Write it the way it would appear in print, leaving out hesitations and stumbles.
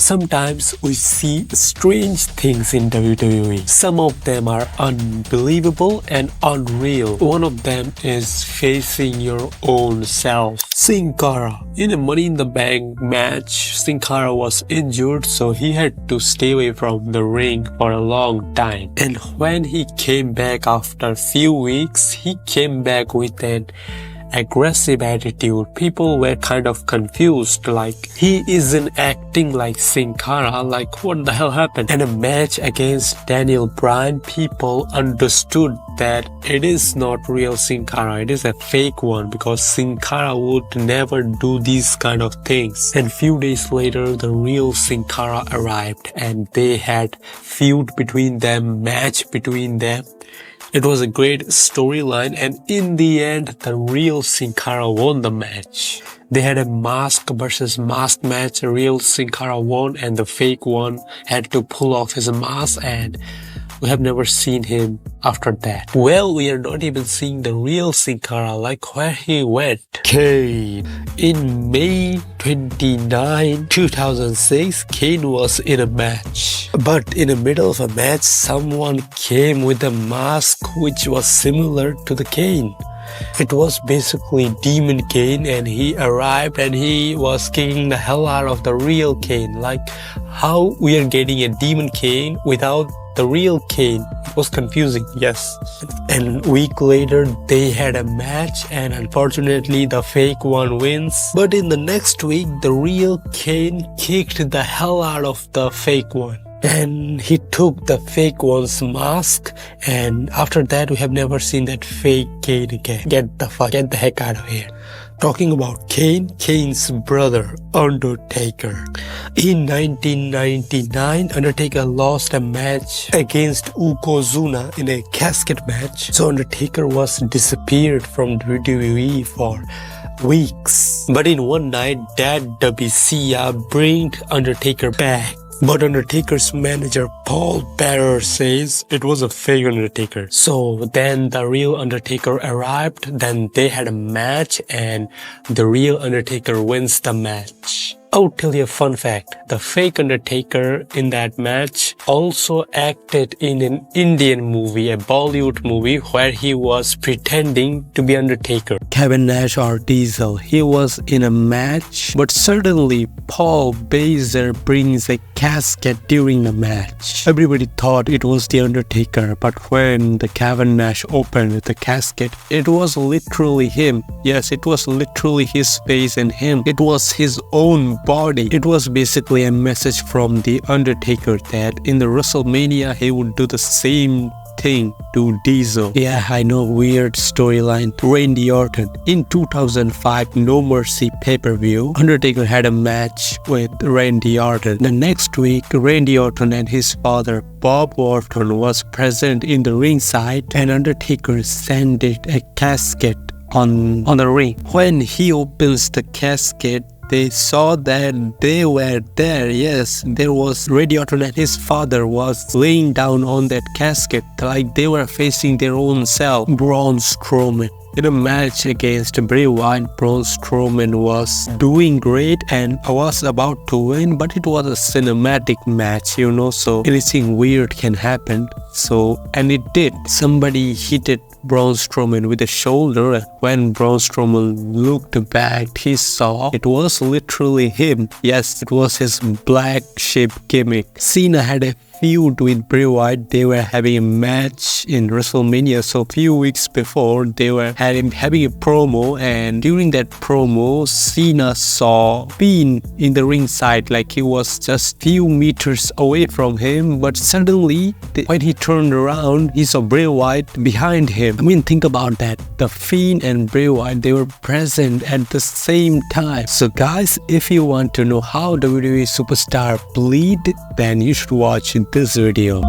Sometimes we see strange things in WWE. Some of them are unbelievable and unreal. One of them is facing your own self. Sin Cara. In a Money in the Bank match, Sin Cara was injured, so he had to stay away from the ring for a long time. And when he came back after a few weeks, he came back with an aggressive attitude. People were kind of confused, like he isn't acting like Sin Cara, like what the hell happened? In a match against Daniel Bryan, people understood that it is not real Sin Cara, it is a fake one, because Sin Cara would never do these kind of things. And few days later, the real Sin Cara arrived and they had feud between them, match between them. It was a great storyline, and in the end, the real Sin Cara won the match. They had a mask versus mask match. The real Sin Cara won and the fake one had to pull off his mask, and we have never seen him after that. Well, we are not even seeing the real Sin Cara, like where he went. Kane. In May 29, 2006, Kane was in a match. But in the middle of a match, someone came with a mask which was similar to the Kane. It was basically Demon Kane, and he arrived and he was kicking the hell out of the real Kane. Like, how we are getting a Demon Kane without the real Kane? It was confusing, yes. And a week later, they had a match, and unfortunately, the fake one wins. But in the next week, the real Kane kicked the hell out of the fake one. And he took the fake one's mask, and after that we have never seen that fake Kane again. Get the heck out of here. Talking about Kane, Kane's brother, Undertaker. In 1999, Undertaker lost a match against Yokozuna in a casket match. So Undertaker was disappeared from WWE for weeks. But in one night, Dad WC brought Undertaker back. But Undertaker's manager Paul Bearer says it was a fake Undertaker. So then the real Undertaker arrived, then they had a match, and the real Undertaker wins the match. I'll tell you a fun fact. The fake Undertaker in that match also acted in an Indian movie, a Bollywood movie, where he was pretending to be Undertaker. Kevin Nash or Diesel, he was in a match, but suddenly Paul Bearer brings a casket during the match. Everybody thought it was the Undertaker, but when the Kevin Nash opened the casket, it was literally him. Yes, it was literally his face and him. It was his own body. It was basically a message from the Undertaker that in the WrestleMania he would do the same thing to Diesel. Yeah, I know, weird storyline. Randy Orton. In 2005 No Mercy Pay-Per-View, Undertaker had a match with Randy Orton. The next week, Randy Orton and his father Bob Orton was present in the ringside, and Undertaker sanded a casket on the ring. When he opens the casket, they saw that they were there. Yes, there was Randy Orton and his father was laying down on that casket, like they were facing their own self. Braun Strowman. In a match against Bray Wyatt, Braun Strowman was doing great and was about to win, but it was a cinematic match, you know, so anything weird can happen. And it did. Somebody hit Braun Strowman with a shoulder. When Braun Strowman looked back, he saw it was literally him. Yes, it was his black sheep gimmick. Cena had a feud with Bray Wyatt. They were having a match in WrestleMania. So a few weeks before, they were having a promo, and during that promo, Cena saw Fiend in the ringside, like he was just few meters away from him. But suddenly, when he turned around, he saw Bray Wyatt behind him. I mean, think about that. The Fiend and Bray Wyatt, they were present at the same time. So guys, if you want to know how WWE superstar bleed, then you should watch this video.